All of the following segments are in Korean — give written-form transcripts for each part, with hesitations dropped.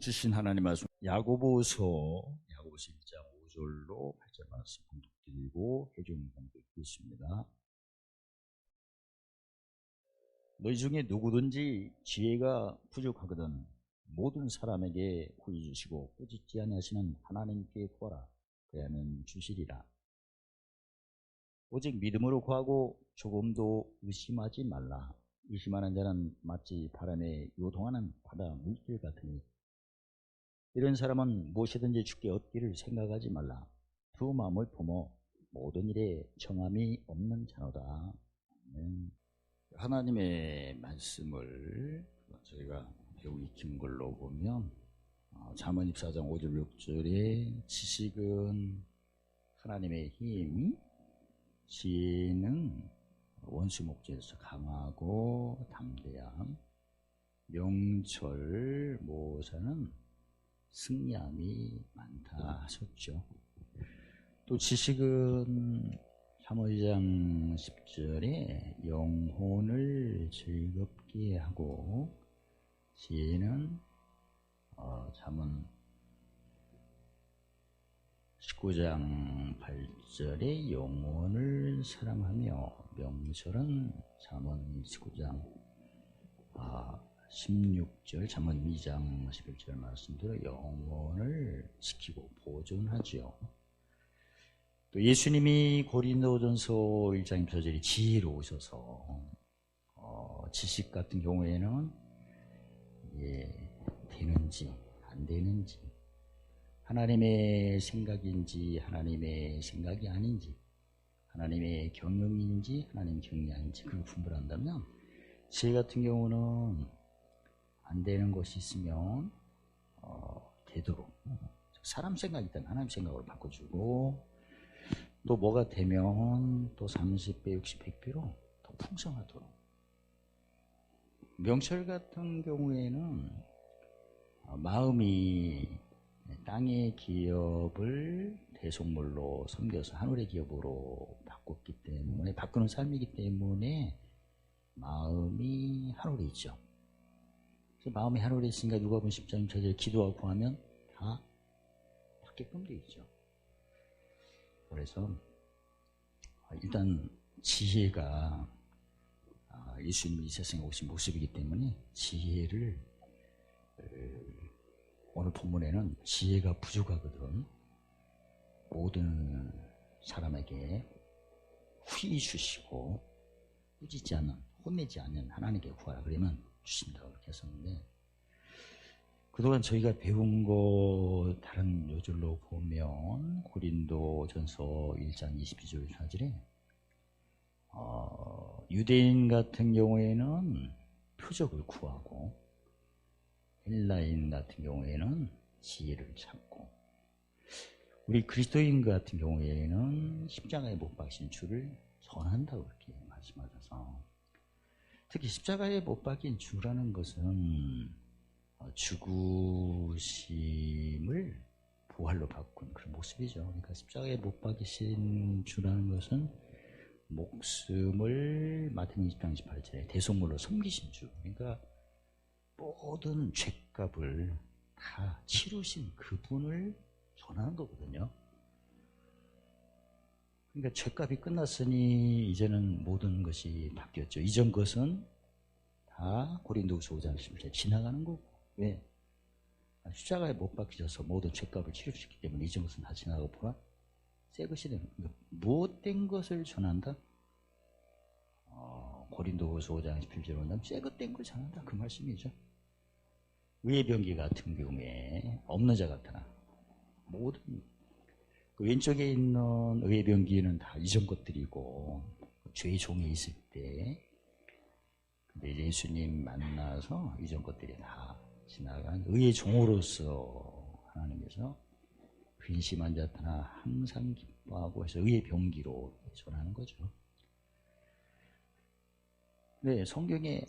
주신 하나님 말씀 야고보서 1장 5절로 8절 말씀 봉독드리고 회중 봉독드리겠습니다. 너희 중에 누구든지 지혜가 부족하거든 모든 사람에게 후히 주시고 꾸짖지 아니하시는 하나님께 구하라. 그리하면 주시리라. 오직 믿음으로 구하고 조금도 의심하지 말라. 의심하는 자는 마치 바람에 요동하는 바다 물길 같으니 이런 사람은 무엇이든지 주께 얻기를 생각하지 말라. 두 마음을 품어 모든 일에 정함이 없는 자노다. 하나님의 말씀을 저희가 배우고 익힌 걸로 보면 잠언 24장 5절 6절에 지식은 하나님의 힘, 지혜는 원수 목전에서 강하고 담대함, 명철 모사는 승리함이 많다 하셨죠. 또 지식은 잠언 2장 10절에 영혼을 즐겁게 하고, 지혜는 잠언 19장 8절에 영혼을 사랑하며, 명철은 잠언 19장 16절, 잠언 2장 11절 말씀대로 영혼을 지키고 보존하죠. 또 예수님이 고린도전서 1장 1절에 지혜로우셔서 지식 같은 경우에는 되는지 안 되는지, 하나님의 생각인지 하나님의 생각이 아닌지, 하나님의 경영인지 하나님의 경영이 아닌지 그걸 분별한다면, 지혜 같은 경우는 안 되는 것이 있으면 되도록 사람 생각이 있다면 하나님 생각으로 바꿔주고, 또 뭐가 되면 또 30배, 60배, 100배로 더 풍성하도록. 명철 같은 경우에는 마음이 땅의 기업을 대속물로 섬겨서 하늘의 기업으로 바꿨기 때문에, 바꾸는 삶이기 때문에 마음이 하늘에 있죠. 그래서 마음이 하늘에 있으니까 누가복음 10장 6절에 기도하고 구하면 다 받게끔 되어 있죠. 그래서 일단 지혜가 예수님이 이 세상에 오신 모습이기 때문에 지혜를, 오늘 본문에는 지혜가 부족하거든 모든 사람에게 후히 주시고 꾸짖지 않는, 혼내지 않는 하나님께 구하라. 그러면 주신다고 그렇게 했었는데, 그동안 저희가 배운 거 다른 요절로 보면 고린도전서 1장 22절 4절에 유대인 같은 경우에는 표적을 구하고, 헬라인 같은 경우에는 지혜를 찾고, 우리 그리스도인 같은 경우에는 십자가에 못 박힌 주를 전한다고 그렇게 말씀하셔서, 특히 십자가에 못 박힌 주라는 것은 죽으심을 부활로 바꾼 그런 모습이죠. 그러니까 십자가에 못 박히신 주라는 것은 목숨을 마태복음 20장 28절에 대속물로 섬기신 주, 그러니까 모든 죄값을 다 치르신 그분을 전하는 거거든요. 그러니까 죄값이 끝났으니 이제는 모든 것이 바뀌었죠. 이전 것은 다 고린도후서 5장 10절에 지나가는 거고, 왜? 십자가에 못 박히셔서 모든 죄값을 치르셨기 때문에 이전 것은 다 지나가고 보라 새 것이 되는 거예요. 무엇된 것을 전한다? 고린도후서 5장 17절에 본다면 새 것 된 걸 전한다, 그 말씀이죠. 의의 병기 같은 경우에 없는 자 같으나 모든 그 왼쪽에 있는 의의 병기는 다 이전 것들이고, 죄의 종에 있을 때 근데 예수님 만나서 이전 것들이 다 지나간 의의 종으로서 하나님께서 근심한 자나 항상 기뻐하고 해서 의의 병기로 전하는 거죠. 네, 성경에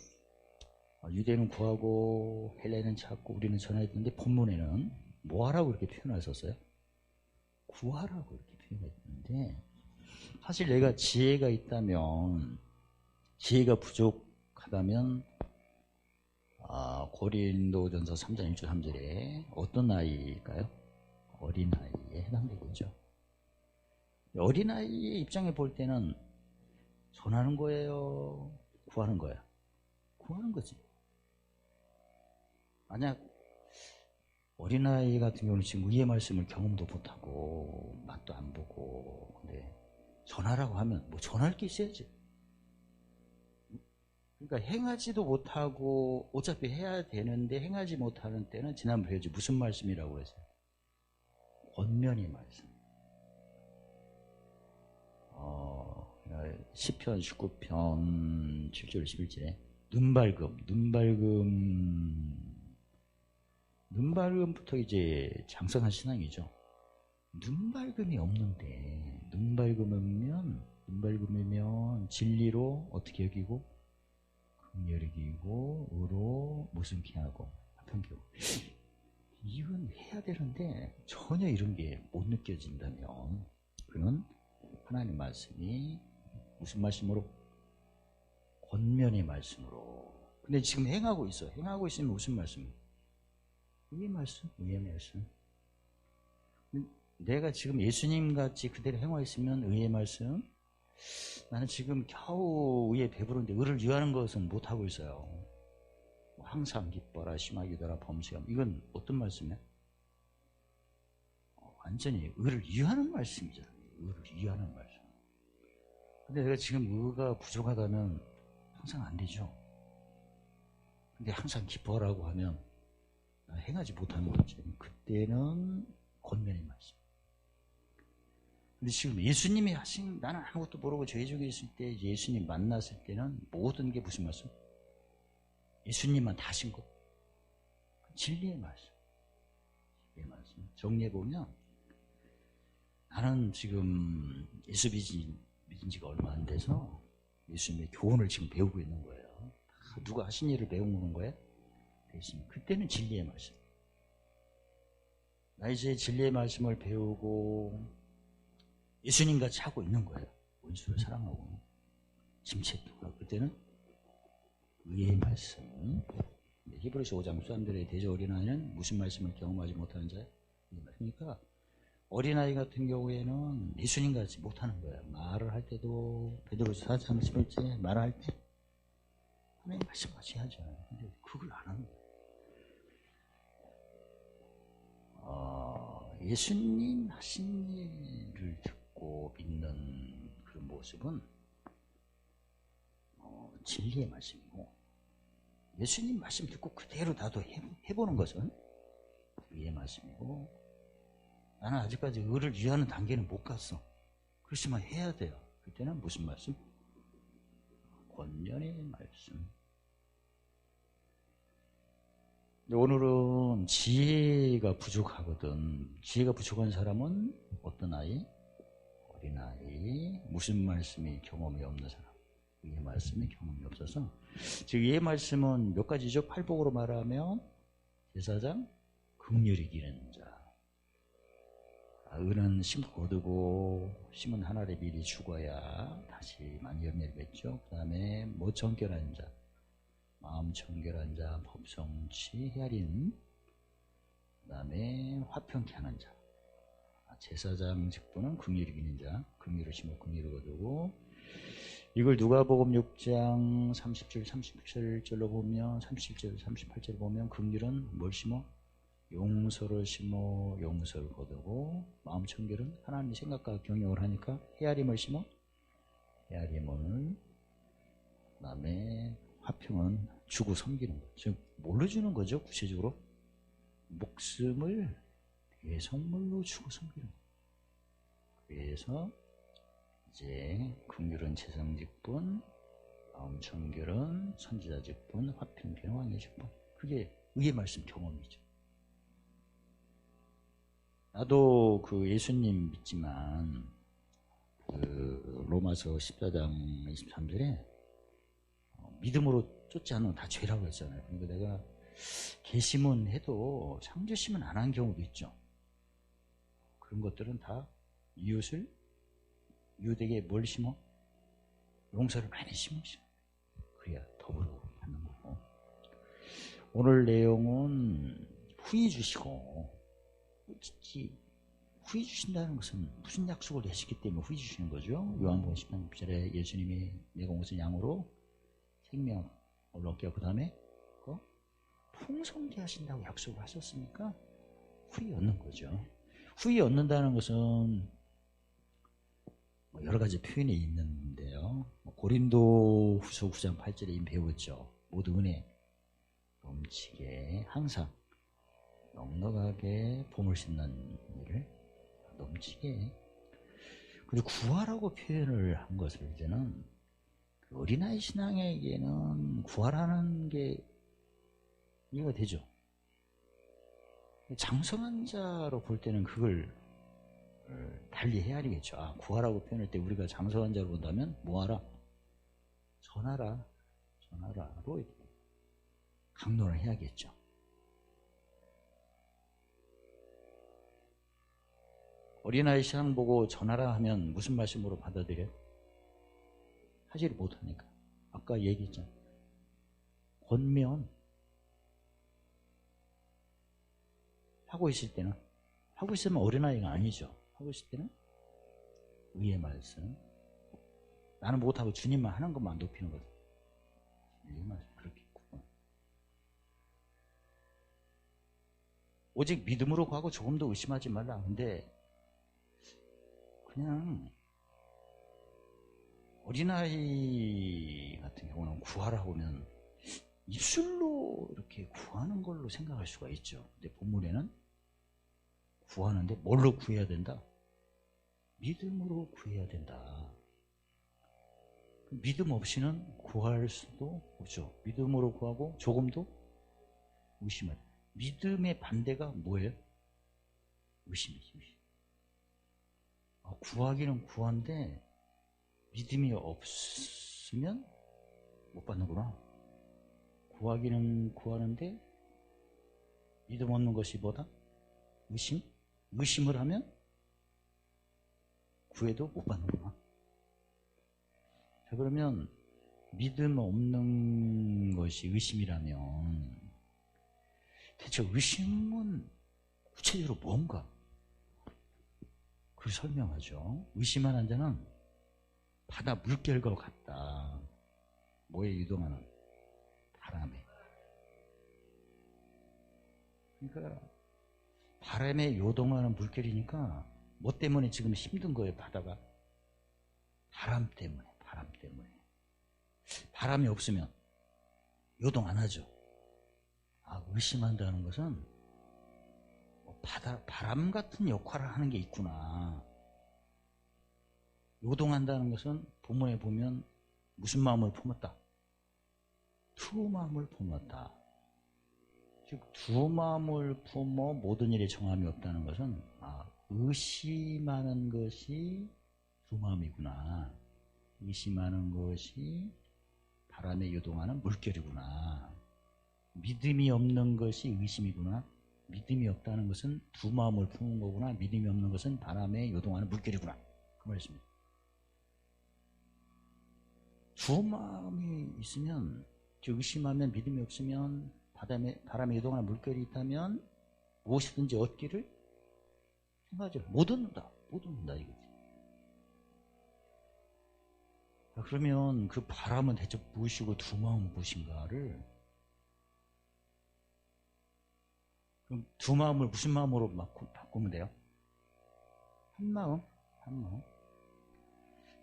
유대는 구하고 헬라인은 찾고 우리는 전하였는데, 본문에는 뭐 하라고 이렇게 표현하셨어요? 구하라고 이렇게 표현했는데, 사실 내가 지혜가 있다면, 지혜가 부족하다면 고린도전서 3장 1절 3절에 어떤 아이일까요? 어린아이에 해당되겠죠. 어린아이의 입장에 볼 때는 전하는 거예요? 구하는 거야? 구하는 거지. 만약 어린아이 같은 경우는 지금 의의 말씀을 경험도 못하고 맛도 안 보고 근데 전하라고 하면 뭐 전할 게 있어야지. 그러니까 행하지도 못하고 어차피 해야 되는데 행하지 못하는 때는 지난번에 배웠지 무슨 말씀이라고 했어요? 권면의 말씀. 시편 19편 7절 11절에 눈밝음부터 이제 장성한 신앙이죠. 눈밝음이 없는데 눈밝음이면 진리로 어떻게 여기고 긍휼히 여기고 의로 무슨케 하고 화평케 하고 이건 해야 되는데 전혀 이런 게 못 느껴진다면 그는 하나님 말씀이 무슨 말씀으로? 권면의 말씀으로. 근데 지금 행하고 있어. 행하고 있으면 무슨 말씀? 의의 말씀. 내가 지금 예수님 같이 그대로 행하였으면 의의 말씀. 나는 지금 겨우 의에 배부른데 의를 위하는 것은 못하고 있어요. 항상 기뻐라 심하기더라 범죄함. 이건 어떤 말씀이야? 완전히 의를 위하는 말씀이잖아요. 의를 위하는 말씀. 근데 내가 지금 의가 부족하다면 항상 안 되죠. 근데 항상 기뻐라고 하면 행하지 못하는 거지. 그때는 권면의 말씀. 근데 지금 예수님이 하신, 나는 아무것도 모르고 죄 중에 있을 때 예수님 만났을 때는 모든 게 무슨 말씀? 예수님만 다 하신 것. 진리의 말씀. 진리의 말씀. 정리해보면 나는 지금 예수 믿은 지가 얼마 안 돼서 예수님의 교훈을 지금 배우고 있는 거예요. 누가 하신 일을 배우는 거예요? 그때는 진리의 말씀. 나 이제 진리의 말씀을 배우고 예수님같이 하고 있는 거예요. 원수를 사랑하고 침체도 하고. 그때는 의의 말씀. 히브리서 5장 사람들의 대저 어린아이는 무슨 말씀을 경험하지 못하는 자예요? 그러니까 어린아이 같은 경우에는 예수님같이 못하는 거예요. 말을 할 때도 베드로서 4장 11절 말을 할 때 하나님 말씀같이 하죠. 근데 그걸 안 하는 거예요. 예수님 하신 일을 듣고 믿는 그 모습은 진리의 말씀이고, 예수님 말씀 듣고 그대로 나도 해보는 것은 의의 말씀이고, 나는 아직까지 의를 위하는 단계는 못 갔어. 그렇지만 해야 돼요. 그때는 무슨 말씀? 권면의 말씀. 오늘은 지혜가 부족하거든. 지혜가 부족한 사람은 어떤 아이? 어린아이. 무슨 말씀이 경험이 없는 사람? 의의 말씀이 경험이 없어서. 즉 의의 말씀은 몇 가지죠? 팔복으로 말하면 제사장, 긍휼히 기는 자. 의는 심고 거두고 심은 한 알에 미리 죽어야 다시 많이 열매를 맺죠. 그 다음에 정결한 자, 마음 정결한 자, 법성치 헤아린, 그 다음에 화평케 하는 자. 제사장 직분은 긍휼히 기는 자, 긍휼을 심고 긍휼을 거두고. 이걸 누가복음 6장 30절 37절로 보면, 37절 38절 보면 긍휼은 뭘 심어? 용서를 심어 용서를 거두고, 마음 청결은 하나님의 생각과 경영을 하니까 헤아림을 심어 헤아림을, 그 다음에 화평은 주고 섬기는 것. 즉 뭘로 주는 거죠? 구체적으로 목숨을 대선물로 주고 섬기는 것. 그래서 이제 긍휼은 제사장직분, 마음 청결은 선지자직분, 화평 왕의 직분. 그게 의의 말씀 경험이죠. 나도 그 예수님 믿지만 그 로마서 14장 23절에 믿음으로 쫓지 않으면 다 죄라고 했잖아요. 그러니까 내가 개심은 해도 창조심은 안 한 경우도 있죠. 그런 것들은 다 이웃을, 이웃에게 뭘 심어? 용서를 많이 심으셔. 그래야 더불어 하는 거고. 오늘 내용은 후히 주시고, 특히 후히 주신다는 것은 무슨 약속을 하시기 때문에 후히 주시는 거죠. 요한복음 10장 6절에 예수님이 내가 온 것은 양으로 생명을 얻게 하고, 그 다음에 풍성케 하신다고 약속을 하셨으니까 후히 얻는 거죠. 후히 얻는다는 것은 여러 가지 표현이 있는데요. 고린도 후서 9장 8절에 이미 배웠죠. 모두 은혜 넘치게 항상 넉넉하게 봄을 씻는 일을 넘치게. 그리고 구하라고 표현을 한 것을 이제는 어린아이 신앙에게는 구하라는 게 이해가 되죠. 장성한 자로 볼 때는 그걸 달리 헤아리겠죠. 아, 구하라고 표현할 때 우리가 장성한 자로 본다면 뭐하라? 전하라. 전하라로 강론을 해야겠죠. 어린아이 신앙 보고 전하라 하면 무슨 말씀으로 받아들여요? 하지를 못하니까. 아까 얘기했잖아요. 권면 하고 있을 때는, 하고 있으면 어린아이가 아니죠. 하고 있을 때는 의의 말씀, 나는 못하고 주님만 하는 것만 높이는 거죠. 의의 말씀 그렇게 있고, 오직 믿음으로 구하고 조금도 의심하지 말라. 근데 그냥 어린아이 같은 경우는 구하라고 하면 입술로 이렇게 구하는 걸로 생각할 수가 있죠. 근데 본문에는 구하는데 뭘로 구해야 된다? 믿음으로 구해야 된다. 믿음 없이는 구할 수도 없죠. 믿음으로 구하고 조금도 의심을. 믿음의 반대가 뭐예요? 의심이죠. 구하기는 구한데 믿음이 없으면 못 받는구나. 구하기는 구하는데 믿음 없는 것이 뭐다? 의심? 의심을 하면 구해도 못 받는구나. 자, 그러면 믿음 없는 것이 의심이라면 대체 의심은 구체적으로 뭔가? 그걸 설명하죠. 의심하는 자는 바다 물결과 같다. 뭐에 유동하는? 바람에. 그러니까 바람에 요동하는 물결이니까 뭐 때문에 지금 힘든 거예요, 바다가? 바람 때문에, 바람 때문에. 바람이 없으면 요동 안 하죠. 아, 의심한다는 것은 바람 같은 역할을 하는 게 있구나. 요동한다는 것은 본문에 보면 무슨 마음을 품었다? 두 마음을 품었다. 즉, 두 마음을 품어 모든 일에 정함이 없다는 것은 의심하는 것이 두 마음이구나. 의심하는 것이 바람에 요동하는 물결이구나. 믿음이 없는 것이 의심이구나. 믿음이 없다는 것은 두 마음을 품은 거구나. 믿음이 없는 것은 바람에 요동하는 물결이구나. 그 말씀입니다. 두 마음이 있으면, 즉 의심하면, 믿음이 없으면, 바람에 요동하는 물결이 있다면 무엇이든지 얻기를 생각하지 못 얻는다. 못 얻는다 이거지. 그러면 그 바람은 대체 무엇이고 두 마음은 무엇인가를, 그럼 두 마음을 무슨 마음으로 바꾸면 돼요? 한 마음, 한 마음.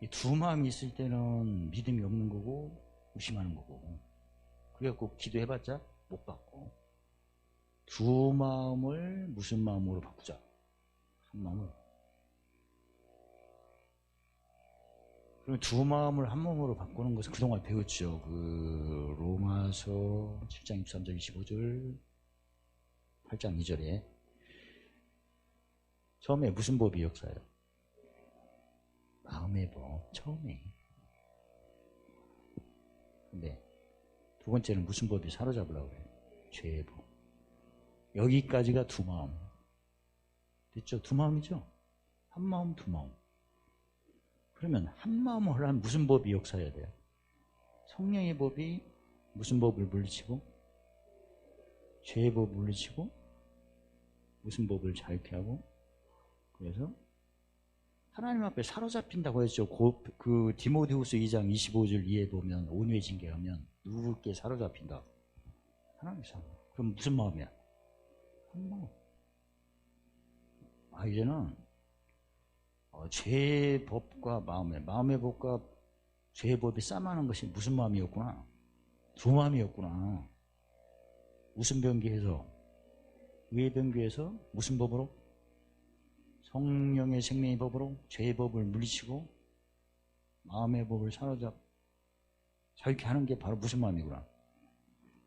이 두 마음이 있을 때는 믿음이 없는 거고 의심하는 거고, 그래갖고 기도해봤자 못 받고, 두 마음을 무슨 마음으로 바꾸자? 한 마음을. 그럼 두 마음을 한 마음으로 바꾸는 것은 그동안 배웠죠. 그 로마서 7장 23절 25절 8장 2절에 처음에 무슨 법이 역사예요? 마음의 법, 처음에. 근데 두 번째는 무슨 법이 사로잡으려고 그래요? 죄의 법. 여기까지가 두 마음. 됐죠? 두 마음이죠? 한 마음, 두 마음. 그러면 한 마음을 하려면 무슨 법이 역사해야 돼요? 성령의 법이 무슨 법을 물리치고? 죄의 법을 물리치고 무슨 법을 자유케 하고, 그래서 하나님 앞에 사로잡힌다고 했죠. 그 디모데후서 2장 25절 이에 보면 온유에 징계하면 누구께 사로잡힌다? 하나님 사람. 그럼 무슨 마음이야? 한 마음. 이제는 죄의 법과 마음의 법과 죄의 법이 싸마는 것이 무슨 마음이었구나? 두 마음이었구나. 무슨 변기에서? 의의 변기에서 무슨 법으로? 성령의 생명의 법으로 죄의 법을 물리치고 마음의 법을 자유케 하는 게 바로 무슨 마음이구나.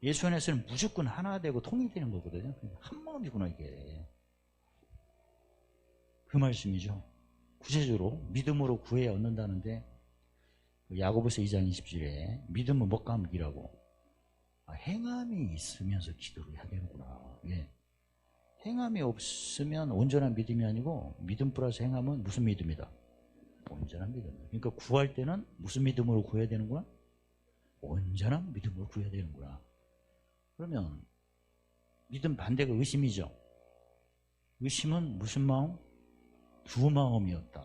예수 안에서는 무조건 하나 되고 통일되는 거거든요. 한 마음이구나 이게. 그 말씀이죠. 구체적으로 믿음으로 구해야 얻는다는데 야고보서 2장 20절에 믿음은 먹과 함께라고. 행함이 있으면서 기도를 해야 되는구나. 예. 행함이 없으면 온전한 믿음이 아니고 믿음 플러스 행함은 무슨 믿음이다? 온전한 믿음. 그러니까 구할 때는 무슨 믿음으로 구해야 되는구나? 온전한 믿음으로 구해야 되는구나. 그러면 믿음 반대가 의심이죠. 의심은 무슨 마음? 두 마음이었다.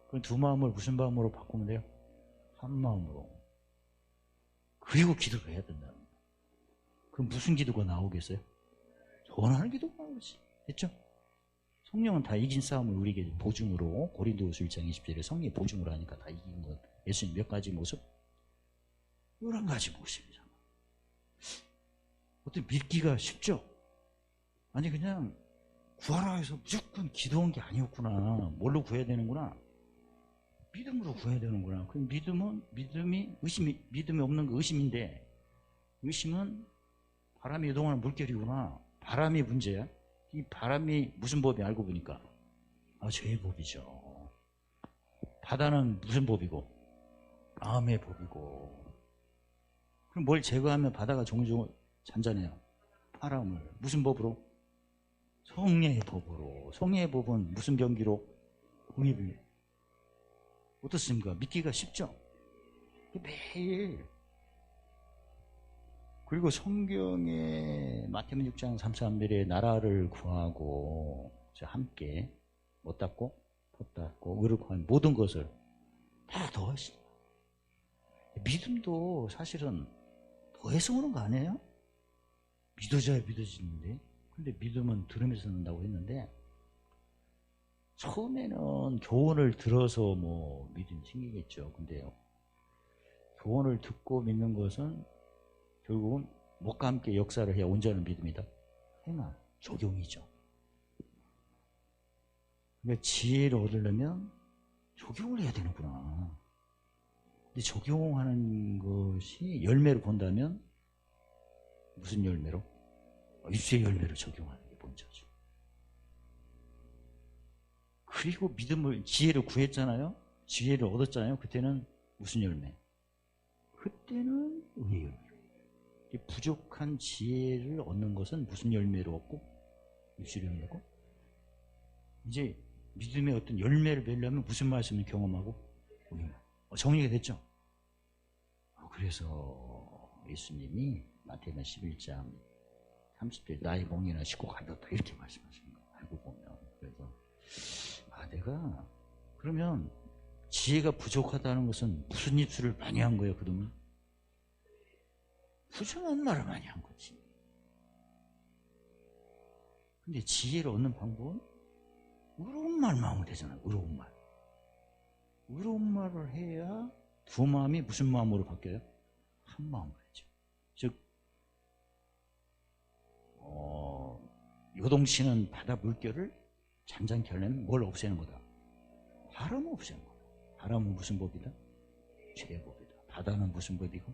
그럼 두 마음을 무슨 마음으로 바꾸면 돼요? 한 마음으로. 그리고 기도를 해야 된다. 그럼 무슨 기도가 나오겠어요? 원하는 기도가 나오지. 됐죠? 성령은 다 이긴 싸움을 우리에게 보증으로, 고린도후서 1장 20절에 성령이 보증으로 하니까 다 이긴 것. 예수님 몇 가지 모습? 11가지 모습이잖아. 어떻게 믿기가 쉽죠? 아니 그냥 구하라 해서 무조건 기도한 게 아니었구나. 뭘로 구해야 되는구나? 믿음으로 구해야 되는구나. 그 믿음이 믿음이 없는 거 의심인데, 의심은 바람이 이동하는 물결이구나. 바람이 문제야. 이 바람이 무슨 법이 알고 보니까 죄의 법이죠. 바다는 무슨 법이고? 마음의 법이고. 그럼 뭘 제거하면 바다가 종종 잔잔해요? 바람을. 무슨 법으로? 성령의 법으로. 성령의 법은 무슨 변기로? 의의. 어떻습니까? 믿기가 쉽죠? 매일. 그리고 성경에 마태복음 6장 33절에 나라를 구하고 함께 못 닦고 법 닦고 의를 구한 모든 것을 다 더하시다. 믿음도 사실은 더해서 오는 거 아니에요? 믿어져야 믿어지는데. 근데 믿음은 들으면서 는다고 했는데, 처음에는 교훈을 들어서 뭐 믿음이 생기겠죠. 근데요, 교훈을 듣고 믿는 것은 결국은 목과 함께 역사를 해야 온전한 믿음이다. 행함, 적용이죠. 그러니까 지혜를 얻으려면 적용을 해야 되는구나. 근데 적용하는 것이 열매를 본다면 무슨 열매로? 입술의 열매를 적용하는 게 먼저죠. 그리고 지혜를 구했잖아요. 지혜를 얻었잖아요. 그때는 무슨 열매? 그때는 의의 열매. 부족한 지혜를 얻는 것은 무슨 열매로 얻고? 입술의 열매고. 이제 믿음의 어떤 열매를 맺려면 무슨 말씀을 경험하고? 정리가 됐죠? 그래서 예수님이 마태복음 11장 30절 나의 몽이나 씻고 가볍다 이렇게 말씀하시는 거예요. 알고 보면. 그래서 내가 그러면 지혜가 부족하다는 것은 무슨 입술을 많이 한 거예요? 그동안 부정한 말을 많이 한 거지. 근데 지혜를 얻는 방법은 의로운 말만 하면 되잖아요. 의로운 말. 의로운 말을 해야 두 마음이 무슨 마음으로 바뀌어요? 한 마음으로 하죠. 즉 요동치는 바다 물결을 잔잔케 하려면 뭘 없애는 거다? 바람을 없애는 거다. 바람은 무슨 법이다? 죄의 법이다. 바다는 무슨 법이고?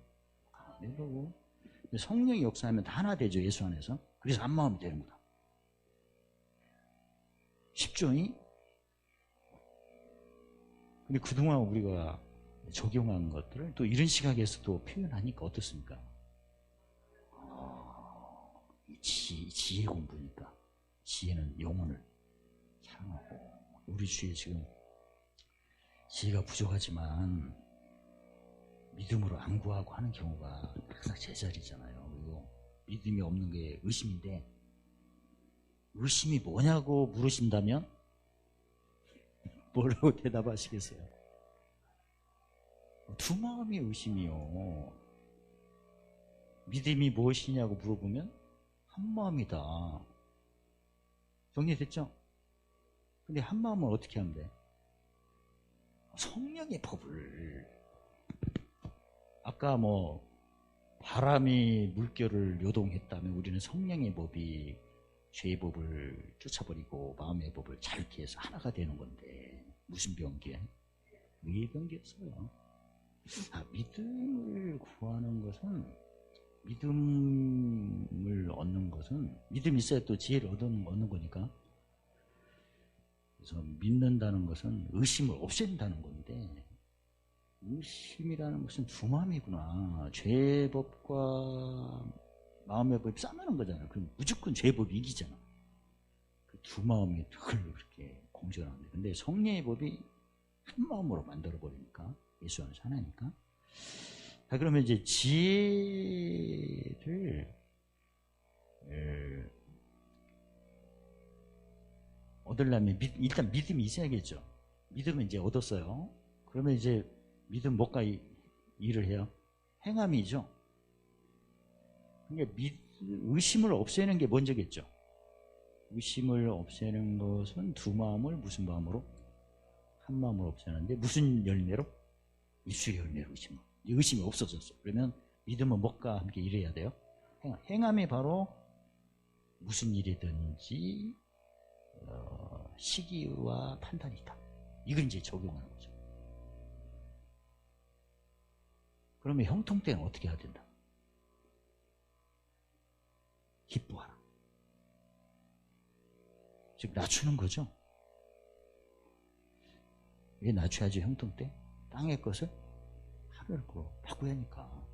내 거고. 성령이 역사하면 다 하나 되죠. 예수 안에서. 그래서 한 마음이 되는 거다. 쉽죠? 근데 그동안 우리가 적용한 것들을 또 이런 시각에서도 표현하니까 어떻습니까? 지혜 공부니까. 지혜는 영혼을 사랑하고. 우리 주위에 지금 지혜가 부족하지만 믿음으로 안구하고 하는 경우가 항상 제자리잖아요. 그리고 믿음이 없는 게 의심인데, 의심이 뭐냐고 물으신다면 뭐라고 대답하시겠어요? 두 마음이 의심이요. 믿음이 무엇이냐고 물어보면 한 마음이다. 정리됐죠? 근데 한 마음은 어떻게 하면 돼? 성령의 법을. 아까 뭐 바람이 물결을 요동했다면 우리는 성령의 법이 죄의 법을 쫓아버리고 마음의 법을 자유케 해서 하나가 되는 건데, 무슨 변기에? 의의 변기였어요. 믿음을 구하는 것은, 믿음을 얻는 것은, 믿음이 있어야 또 지혜를 얻는 거니까. 그래서 믿는다는 것은 의심을 없앤다는 건데, 의심이라는 것은 두 마음이구나. 죄의 법과 마음의 법이 싸우는 거잖아요. 그럼 무조건 죄의 법이 이기잖아. 그 두 마음이 그걸 그렇게 공존하는데, 근데 성령의 법이 한 마음으로 만들어버리니까, 예수 안에서 하나니까. 그러면 이제 지혜를 얻으려면 일단 믿음이 있어야겠죠. 믿음은 이제 얻었어요. 그러면 이제 믿음 뭐가 일을 해요? 행함이죠. 그러니까 의심을 없애는 게 먼저겠죠. 의심을 없애는 것은 두 마음을 무슨 마음으로? 한 마음으로 없애는데, 무슨 열매로? 입술의 열매로 의심이 없어졌어. 그러면 믿음은 뭐가 함께 일해야 돼요? 행함이 바로 무슨 일이든지 시기와 판단이다. 이걸 이제 적용하는 거죠. 그러면 형통 때는 어떻게 해야 된다? 기뻐하라. 즉 낮추는 거죠. 왜 낮춰야지? 형통 때 땅의 것을 하늘을 바꾸야 하니까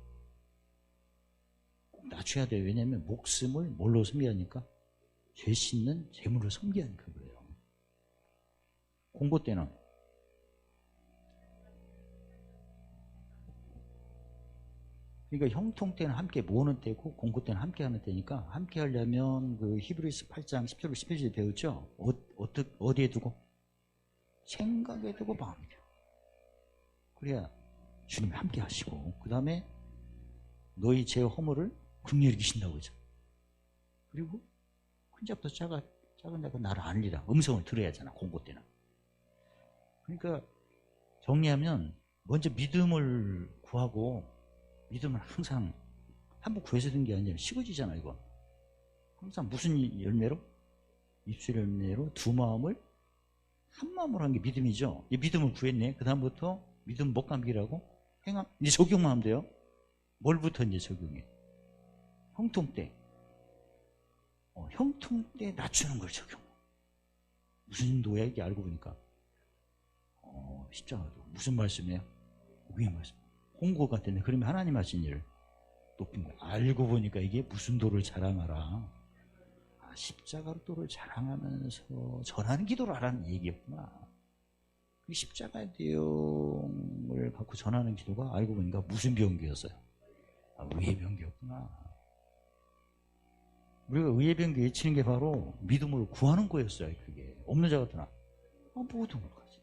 꼭 낮춰야 돼요. 왜냐하면 목숨을 뭘로 섬겨야 하니까? 죄 씻는 재물을 섬겨야 하니까 그래요. 공고 때는 그러니까 형통 때는 함께 모으는 때고 공고 때는 함께 하는 때니까, 함께 하려면 그 히브리서 8장 10절 11절 배웠죠? 어디에 두고? 생각에 두고 마음에 두고. 그래야 주님이 함께 하시고, 그 다음에 너희 죄 허물을 긍휼히 여기신다고 그러죠. 그리고 큰 자부터 작은 자가 나를 알리라. 음성을 들어야 하잖아, 공고 때는. 그러니까 정리하면 먼저 믿음을 구하고, 믿음은 항상 한번 구해서 된 게 아니라 식어지잖아, 이거. 항상 무슨 열매로? 입술 열매로 두 마음을 한 마음으로 한 게 믿음이죠. 이 믿음을 구했네. 그 다음부터 믿음 못 감기라고 행함. 이제 적용만 하면 돼요. 뭘부터 이제 적용해? 형통 때. 형통 때 낮추는 걸 적용. 무슨 도야 이게 알고 보니까. 십자가도. 무슨 말씀이에요? 위의 말씀. 홍고 같은데, 그러면 하나님 하신 일 높은 거야. 알고 보니까 이게 무슨 도를 자랑하라. 십자가로 도를 자랑하면서 전하는 기도를 하라는 얘기였구나. 그 십자가의 내용을 갖고 전하는 기도가 알고 보니까 무슨 병기였어요? 의의 병기였구나. 우리가 의의 병기 외치는 게 바로 믿음으로 구하는 거였어요. 그게 없는 자 같으나 모든 걸 가지.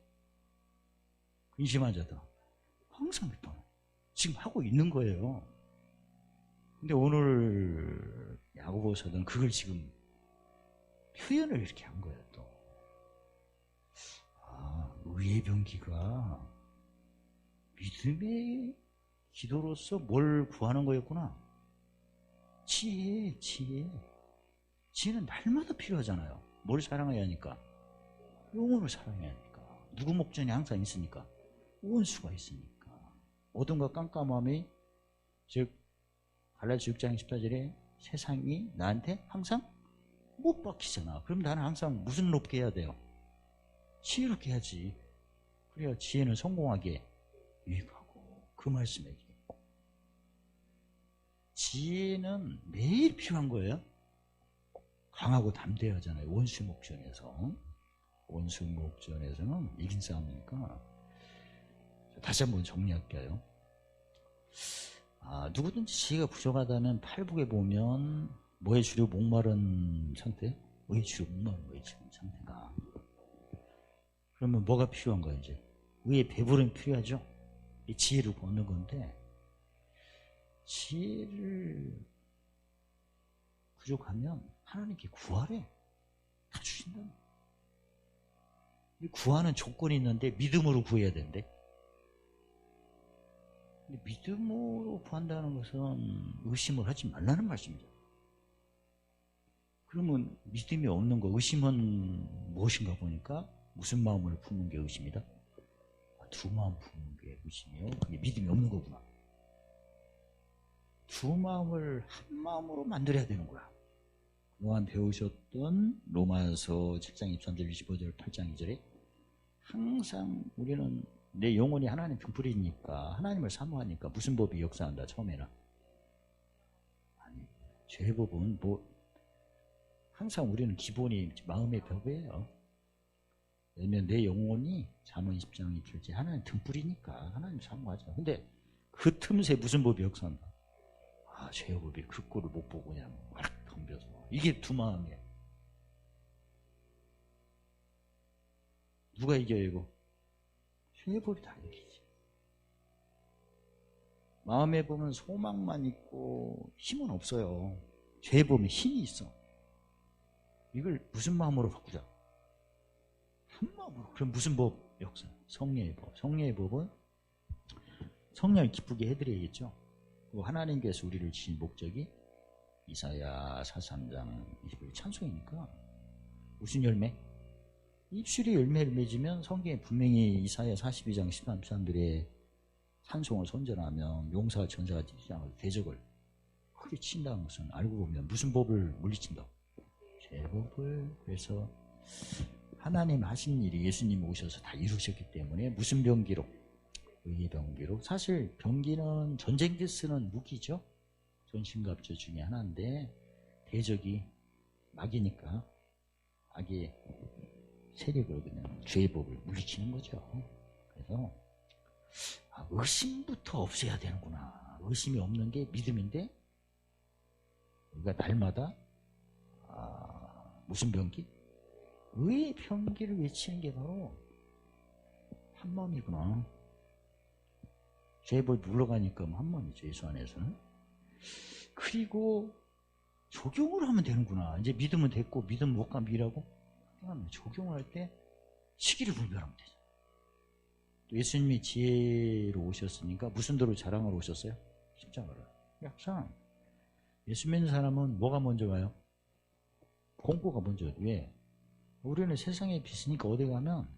근심한 자들 항상 믿어. 지금 하고 있는 거예요. 근데 오늘 야고보서는 그걸 지금 표현을 이렇게 한 거예요. 또 의의 병기가 믿음의 기도로서 뭘 구하는 거였구나. 지혜. 지혜는 날마다 필요하잖아요. 뭘 사랑해야 하니까? 영혼을 사랑해야 하니까. 누구 목전이 항상 있으니까? 원수가 있으니까. 어둠과 깜깜함이, 즉 갈라디아 6장 14절에 세상이 나한테 항상 못 박히잖아. 그럼 나는 항상 무슨 높게 해야 돼요? 지혜롭게 해야지. 그래야 지혜는 성공하게 유익하고. 그 말씀에 지혜는 매일 필요한 거예요. 강하고 담대해야 하잖아요. 원수 목전에서는 이긴 싸움이니까. 다시 한번 정리할게요. 누구든지 지혜가 부족하다면 팔복에 보면 뭐에 주려 목마른 상태? 뭐에 주려 목마른 거예요, 지금 상태가. 그러면 뭐가 필요한 거예요, 이제? 의의 배부름이 필요하죠? 이 지혜를 얻는 건데, 지혜를 부족하면 하나님께 구하래. 다 주신다. 구하는 조건이 있는데 믿음으로 구해야 된대. 근데 믿음으로 구한다는 것은 의심을 하지 말라는 말씀이죠. 그러면 믿음이 없는 거, 의심은 무엇인가 보니까 무슨 마음을 품는 게 의심이다? 두 마음 품는 게 의심이요. 그게 믿음이 없는 거구나. 두 마음을 한 마음으로 만들어야 되는 거야. 그동안 배우셨던 로마서 7장 23절 25절 8장 2절에 항상 우리는 내 영혼이 하나님 등불이니까 하나님을 사모하니까 무슨 법이 역사한다 처음에는. 아니, 죄의 법은 항상 우리는 기본이 마음의 법이에요. 왜냐면 내 영혼이 잠언 10장 27절 하나님 등불이니까 하나님 사모하죠. 근데 그 틈새 무슨 법이 역사한다? 죄의 법이 그 꼴을 못 보고 그냥 막 덤벼서. 이게 두 마음이에요. 누가 이겨요 이거? 죄의 법이 다 이기지. 마음에 보면 소망만 있고 힘은 없어요. 죄의 법에 힘이 있어. 이걸 무슨 마음으로 바꾸자? 한 마음으로. 그럼 무슨 법? 역사. 성령의 법. 성령의 법은 성령을 기쁘게 해드려야겠죠. 하나님께서 우리를 지신 목적이 이사야 43장 21절 찬송이니까 무슨 열매? 입술이 열매를 맺으면 성경에 분명히 이사야 42장 13절에 찬송을 선전하면 용사와 전사가 뛰지 않아도 대적을 크게 친다는 것은 알고 보면 무슨 법을 물리친다? 죄법을. 그래서 하나님 하신 일이 예수님이 오셔서 다 이루셨기 때문에 무슨 병기로? 의의 병기로. 사실 병기는 전쟁 때 쓰는 무기죠. 전신갑주 중에 하나인데 대적이 마귀니까 악의 세력을 그냥 죄의 법을 물리치는 거죠. 그래서 의심부터 없애야 되는구나. 의심이 없는 게 믿음인데 우리가 날마다 무슨 병기? 의의 병기를 외치는 게 바로 한마음이구나. 죄의 법이 물러가니까 한마음이죠. 예수 안에서는. 그리고 적용을 하면 되는구나. 이제 믿으면 됐고 믿음 못 가면 미라고 적용을 할 때 시기를 분별하면 되죠. 또 예수님이 지혜로 오셨으니까 무슨 도로 자랑하러 오셨어요? 십자가를. 항상 예수 믿는 사람은 뭐가 먼저 와요? 공고가 먼저. 왜? 우리는 세상에 빛이니까 어디 가면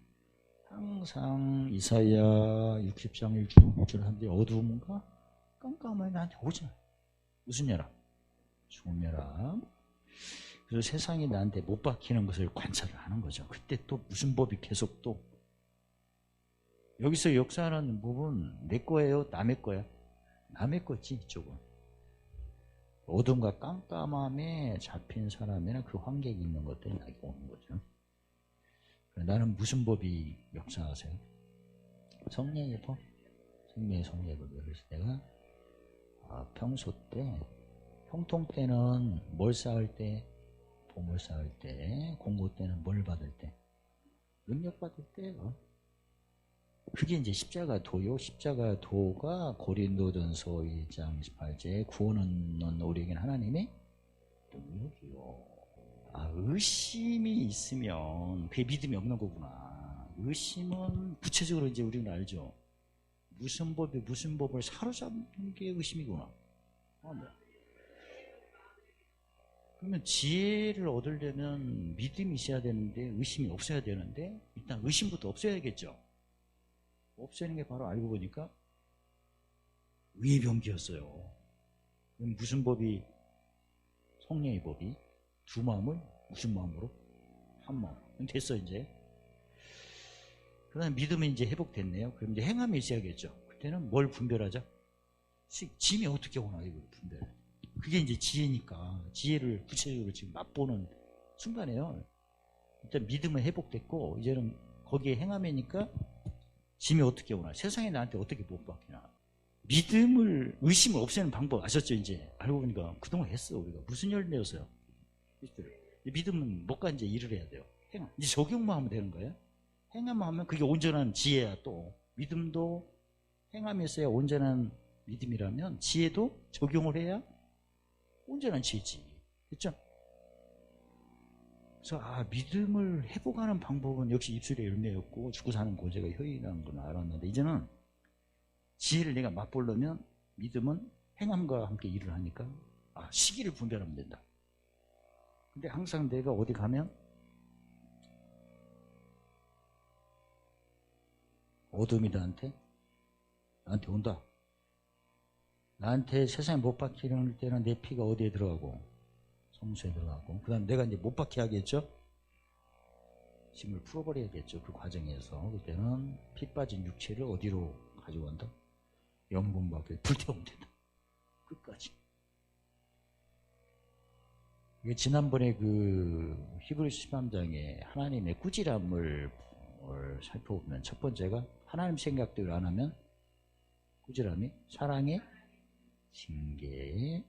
항상 이사야 60장 1절 하는데 어두움과 깜깜하게 나한테 오잖아. 무슨 혈압? 좋은 혈압. 그래서 세상이 나한테 못 박히는 것을 관찰을 하는 거죠. 그때 또 무슨 법이 계속 또 여기서 역사하는 법은 내 거예요? 남의 거야? 남의 거지. 이쪽은 어둠과 깜깜함에 잡힌 사람에는 그 환경이 있는 것 때문에 나에게 오는 거죠. 나는 무슨 법이 역사하세요? 성령의 법? 성령의 법이에요. 그래서 내가 평소 때 형통 때는 뭘 쌓을 때? 봄을 쌓을 때. 공고 때는 뭘 받을 때? 능력 받을 때요. 그게 이제 십자가 도요. 십자가 도가 고린도전서 1장 18절에 구원은 우리에게는 하나님의 능력이요. 의심이 있으면 그게 믿음이 없는 거구나. 의심은 구체적으로 이제 우리는 알죠. 무슨 법을 사로잡는 게 의심이구나. 그러면 지혜를 얻으려면 믿음이 있어야 되는데 의심이 없어야 되는데 일단 의심부터 없애야겠죠. 없애는 게 바로 알고 보니까 의의 병기였어요. 그럼 무슨 법이? 성령의 법이 두 마음을 무슨 마음으로? 한 마음. 됐어 이제. 그다음 믿음이 이제 회복됐네요. 그럼 이제 행함이 있어야겠죠. 그때는 뭘 분별하자? 짐이 어떻게 오나 이걸 분별. 그게 이제 지혜니까 지혜를 구체적으로 지금 맛보는 순간에요. 일단 믿음은 회복됐고 이제는 거기에 행함이니까 짐이 어떻게 오나. 세상에 나한테 어떻게 못 박히나. 믿음을, 의심을 없애는 방법 아셨죠? 이제 알고 보니까 그동안 했어. 우리가 무슨 열매였어요? 믿음은 뭐가 이제 일을 해야 돼요. 행함. 이제 적용만 하면 되는 거예요. 행함만 하면 그게 온전한 지혜야. 또 믿음도 행함이 있어야 온전한 믿음이라면 지혜도 적용을 해야 온전한 지혜지. 그렇죠? 그래서 믿음을 회복하는 방법은 역시 입술의 열매였고 죽고 사는 고제가 혀이라는 걸 알았는데, 이제는 지혜를 내가 맛보려면 믿음은 행함과 함께 일을 하니까 시기를 분별하면 된다. 근데 항상 내가 어디 가면 어둠이 나한테 온다. 나한테 세상에 못 박히는 때는 내 피가 어디에 들어가고 성수에 들어가고, 그 다음 내가 이제 못 박히게 하겠죠. 짐을 풀어버려야겠죠. 그 과정에서 그때는 피 빠진 육체를 어디로 가지고 간다? 영분 밖에 불태우면 된다. 끝까지. 지난번에 그 히브리서 13장에 하나님의 꾸지람을 살펴보면 첫 번째가 하나님 생각대로 안 하면 꾸지람이, 사랑의 징계,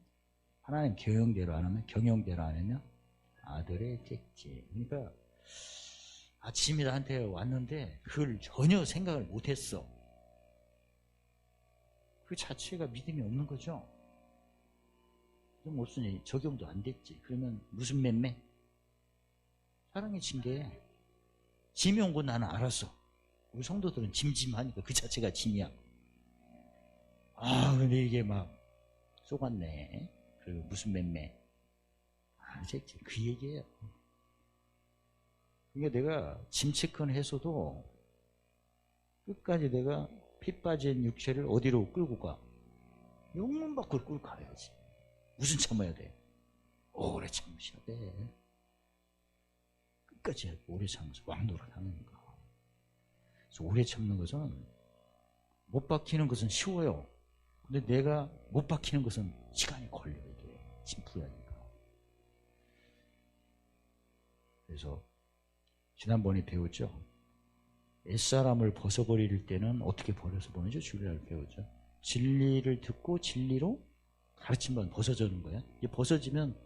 하나님 경영대로 안 하면 경영대로 안 하면 아들의 잭지. 그러니까 아침에 나한테 왔는데 그걸 전혀 생각을 못했어. 그 자체가 믿음이 없는 거죠. 그럼 없으니 적용도 안 됐지. 그러면 무슨 맴매? 사랑의 징계. 짐이 온 건 나는 알았어. 우리 성도들은 짐하니까 그 자체가 짐이야. 근데 이게 막 쏘갔네. 그리고 무슨 맴매? 그 얘기예요. 그러니까 내가 짐 체크는 해서도 끝까지 내가 피 빠진 육체를 어디로 끌고 가? 영문 밖으로 끌고 가야지. 무슨 참아야 돼? 오래 참으셔야 돼. 끝까지 오래 참으면서 왕노릇 하는 거. 그래서 오래 참는 것은, 못 박히는 것은 쉬워요. 근데 내가 못 박히는 것은 시간이 걸려요. 이게 짐 풀어야 하니까. 그래서 지난번에 배웠죠. 옛사람을 벗어버릴 때는 어떻게 버려서 보내죠? 진리를 배우죠. 진리를 듣고 진리로 가르침만 벗어지는 거야. 이게 벗어지면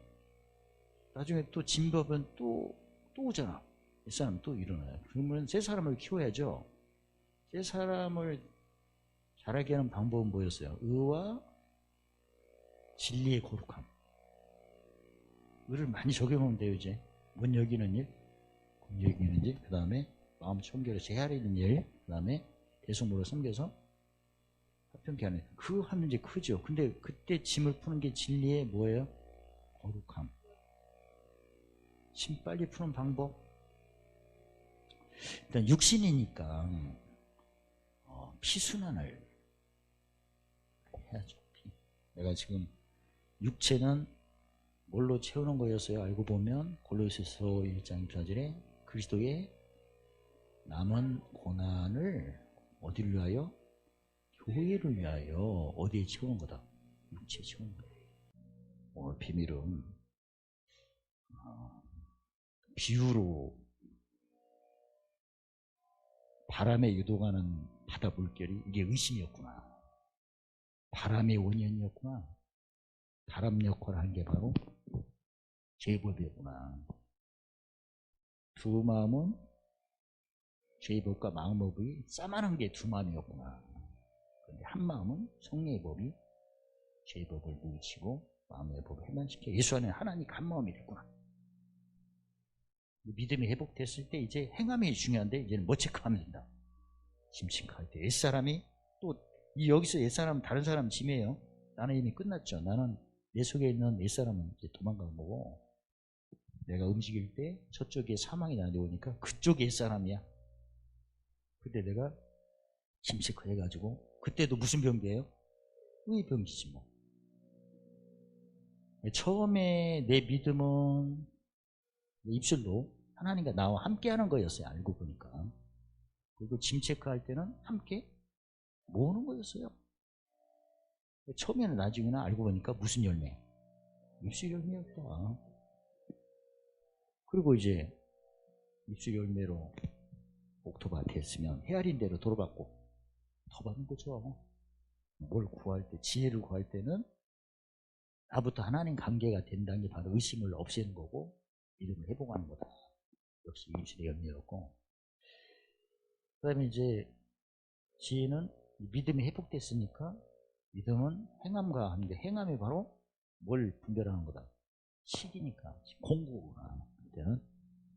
나중에 또 진법은 또 오잖아. 옛사람 또 일어나요. 그러면 새 사람을 키워야죠. 새 사람을 자라게 하는 방법은 뭐였어요? 의와 진리의 거룩함. 의를 많이 적용하면 돼요. 이제 문 여기는 일, 금 여기는 일, 그 다음에 마음 청결을 헤아리는 일, 그 다음에 대성모로 섬겨서 합평케 하는, 그거 하면 이제 크죠. 근데 그때 짐을 푸는 게 진리의 뭐예요? 거룩함. 짐 빨리 푸는 방법. 일단 육신이니까 피순환을 해야죠. 내가 지금 육체는 뭘로 채우는 거였어요? 알고 보면 골로새서 1장 1절에 그리스도의 남은 고난을 어디를 위하여? 교회를 위하여 어디에 채우는 거다? 육체에 채우는 거다. 오늘 비밀은 비유로 바람에 유동하는 바다 물결이 이게 의심이었구나. 바람의 원인이었구나. 바람 역할을 한 게 바로 죄법이었구나. 두 마음은 죄법과 마음법이 싸만한 게 두 마음이었구나. 그런데 한 마음은 성령의 법이 죄법을 물리치고 마음의 법을 해만시켜 예수 안에 하나님과 한 마음이 됐구나. 믿음이 회복됐을 때 이제 행함이 중요한데 이제는 뭐 체크하면 된다. 짐 체크할 때 옛사람이 또 여기서 옛사람은 다른 사람 짐이에요. 나는 이미 끝났죠. 나는 내 속에 있는 옛사람은 이제 도망간 거고, 내가 움직일 때 저쪽에 사망이 나한테 오니까 그쪽에 옛사람이야. 그때 내가 짐 체크 해가지고, 그때도 무슨 병기예요? 의병기지 뭐. 처음에 내 믿음은 입술로 하나님과 나와 함께 하는 거였어요. 알고 보니까. 그리고 짐 체크할 때는 함께 모으는 거였어요. 처음에는, 나중에는 알고 보니까 무슨 열매? 입술 열매였다. 그리고 이제 입술 열매로 옥토바 됐으면 헤아린 대로 도로받고 더 받는 거죠. 뭘 구할 때, 지혜를 구할 때는 나부터 하나님 관계가 된다는 게 바로 의심을 없애는 거고 믿음을 회복하는 거다. 역시 입술의 열매였고, 그 다음에 이제 지혜는 믿음이 회복됐으니까 믿음은 행함과 하는데, 행함이 바로 뭘 분별하는 거다. 식이니까, 공구구나. 그때는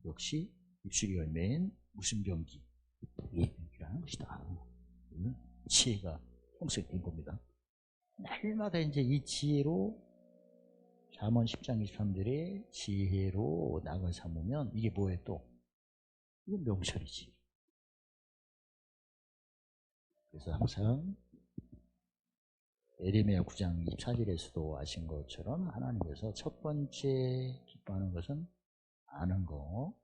역시 입술의 열매인 무슨 병기, 예병기라는 것이다. 지혜가 형성된 겁니다. 날마다 이제 이 지혜로, 잠언 10장 23절에 지혜로 낙을 삼으면 이게 뭐예요 또? 이건 명철이지. 그래서 항상 에레미야 9장 24절에서도 아신 것처럼 하나님께서 첫 번째 기뻐하는 것은 아는 거,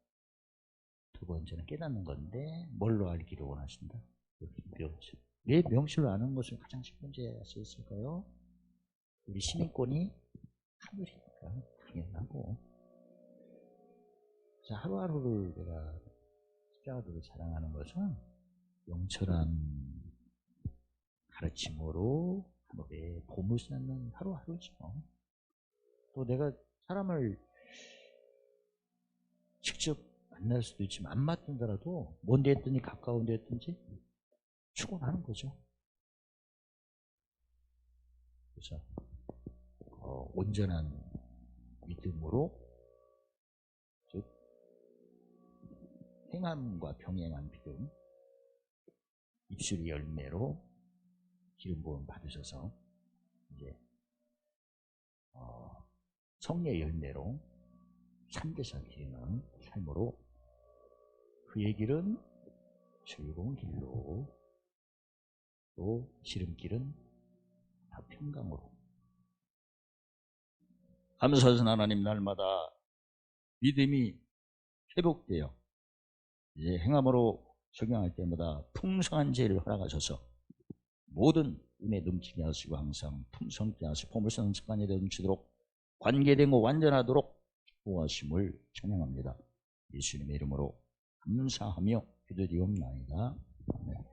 두 번째는 깨닫는 건데 뭘로 알기를 원하신다? 명철. 왜 명철로 아는 것을 가장 첫 번째 할 수 있을까요? 우리 시민권이 하늘이니까 당연하고. 자, 하루하루를 내가 십자가도를 자랑하는 것은 영철한 가르침으로 하늘에 봄을 쌓는 하루하루죠. 또 내가 사람을 직접 만날 수도 있지만 안 맞든더라도 먼 데 했든지 가까운 데 했든지 축원하는 거죠. 그래서 온전한 믿음으로, 즉 행함과 병행한 믿음, 입술의 열매로 기름 부음 받으셔서 이제 성령의 열매로 참되사 드리는 삶으로, 그의 길은 즐거운 길로, 또 지름길은 다 평강으로. 감사하신 하나님, 날마다 믿음이 회복되어 이제 행함으로 적용할 때마다 풍성한 지혜를 허락하셔서 모든 은혜 넘치게 하시고 항상 풍성케 하시고 봄을 쏘는 습관이 넘치도록 관계된 거 완전하도록 축복하심을 찬양합니다. 예수님의 이름으로 감사하며 기도드리옵나이다. 아멘.